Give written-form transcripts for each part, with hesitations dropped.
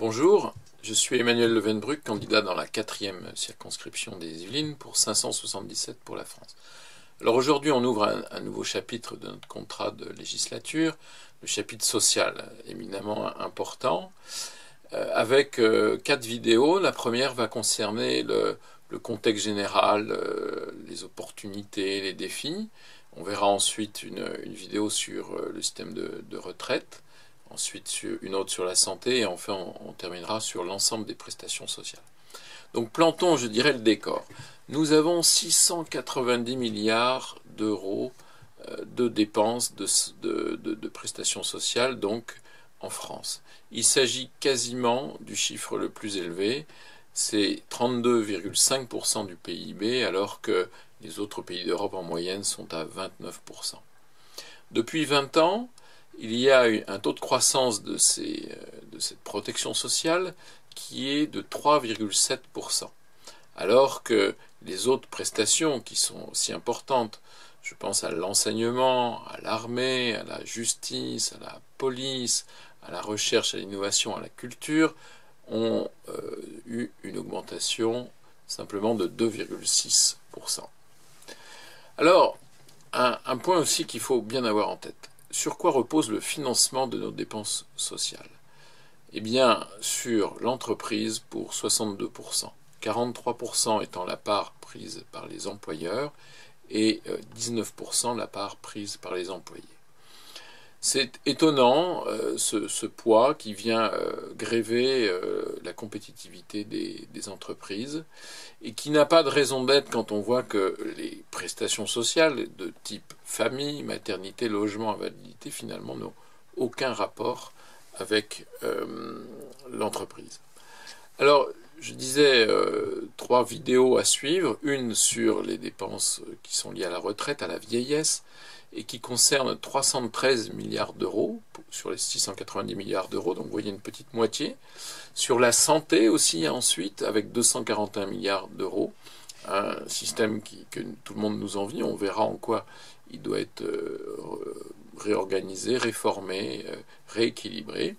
Bonjour, je suis Emmanuel Levenbruck, candidat dans la 4e circonscription des Yvelines pour 577 pour la France. Alors aujourd'hui, on ouvre un nouveau chapitre de notre contrat de législature, le chapitre social, éminemment important, avec 4 vidéos. La première va concerner le contexte général, les opportunités, les défis. On verra ensuite une vidéo sur le système de retraite. Ensuite, une autre sur la santé, et enfin, on terminera sur l'ensemble des prestations sociales. Donc, plantons, je dirais, le décor. Nous avons 690 milliards d'euros de dépenses de prestations sociales, donc, en France. Il s'agit quasiment du chiffre le plus élevé, c'est 32,5% du PIB, alors que les autres pays d'Europe en moyenne sont à 29%. Depuis 20 ans, il y a un taux de croissance de cette protection sociale qui est de 3,7%, alors que les autres prestations qui sont aussi importantes, je pense à l'enseignement, à l'armée, à la justice, à la police, à la recherche, à l'innovation, à la culture, ont eu une augmentation simplement de 2,6%. Alors, un point aussi qu'il faut bien avoir en tête. Sur quoi repose le financement de nos dépenses sociales? Eh bien, sur l'entreprise pour 62%, 43% étant la part prise par les employeurs et 19% la part prise par les employés. C'est étonnant, ce poids qui vient gréver la compétitivité des entreprises et qui n'a pas de raison d'être quand on voit que les prestations sociales de type famille, maternité, logement, invalidité, finalement n'ont aucun rapport avec l'entreprise. Alors, je disais 3 vidéos à suivre, une sur les dépenses qui sont liées à la retraite, à la vieillesse, et qui concerne 313 milliards d'euros sur les 690 milliards d'euros, donc vous voyez une petite moitié. Sur la santé aussi ensuite, avec 241 milliards d'euros, un système que tout le monde nous envie, on verra en quoi il doit être réorganisé, réformé, rééquilibré.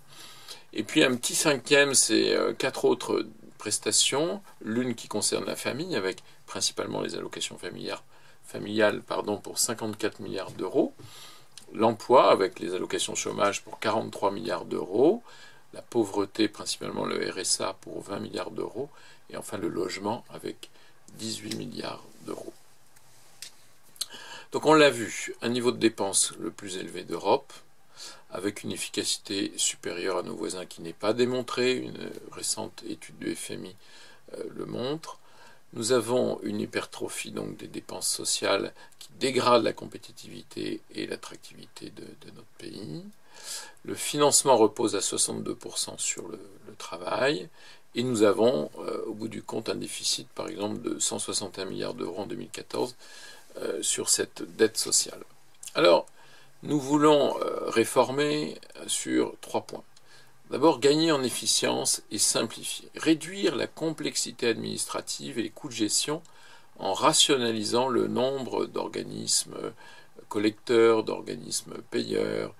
Et puis un petit cinquième, c'est 4 autres prestations, l'une qui concerne la famille, avec principalement les allocations familiales pour 54 milliards d'euros, l'emploi avec les allocations chômage pour 43 milliards d'euros, la pauvreté, principalement le RSA pour 20 milliards d'euros, et enfin le logement avec 18 milliards d'euros. Donc on l'a vu, un niveau de dépenses le plus élevé d'Europe, avec une efficacité supérieure à nos voisins qui n'est pas démontrée, une récente étude du FMI le montre. Nous avons une hypertrophie donc des dépenses sociales qui dégrade la compétitivité et l'attractivité de notre pays. Le financement repose à 62% sur le travail. Et nous avons, au bout du compte, un déficit, par exemple, de 161 milliards d'euros en 2014 sur cette dette sociale. Alors, nous voulons réformer sur 3 points. D'abord, gagner en efficience et simplifier. Réduire la complexité administrative et les coûts de gestion en rationalisant le nombre d'organismes collecteurs, d'organismes payeurs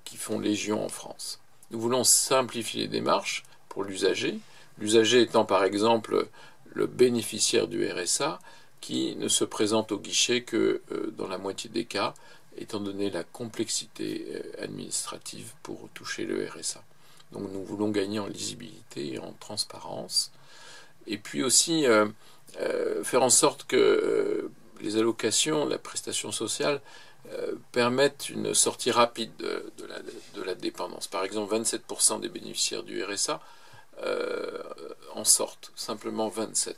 qui font légion en France. Nous voulons simplifier les démarches pour l'usager. L'usager étant par exemple le bénéficiaire du RSA qui ne se présente au guichet que dans la moitié des cas, étant donné la complexité administrative pour toucher le RSA. Donc nous voulons gagner en lisibilité et en transparence. Et puis aussi faire en sorte que les allocations, la prestation sociale, permettent une sortie rapide de la dépendance. Par exemple, 27% des bénéficiaires du RSA en sortent, simplement 27%.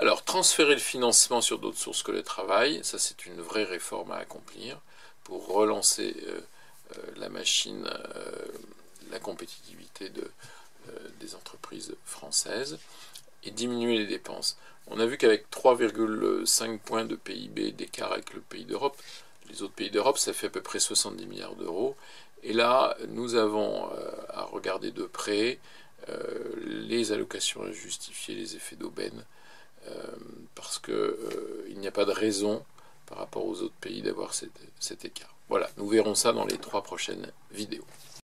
Alors, transférer le financement sur d'autres sources que le travail, ça c'est une vraie réforme à accomplir pour relancer la machine, la compétitivité des entreprises françaises et diminuer les dépenses. On a vu qu'avec 3,5 points de PIB d'écart avec le pays d'Europe, les autres pays d'Europe, ça fait à peu près 70 milliards d'euros. Et là, nous avons à regarder de près les allocations injustifiées, les effets d'aubaine, parce qu'il n'y a pas de raison par rapport aux autres pays d'avoir cet écart. Voilà, nous verrons ça dans les 3 prochaines vidéos.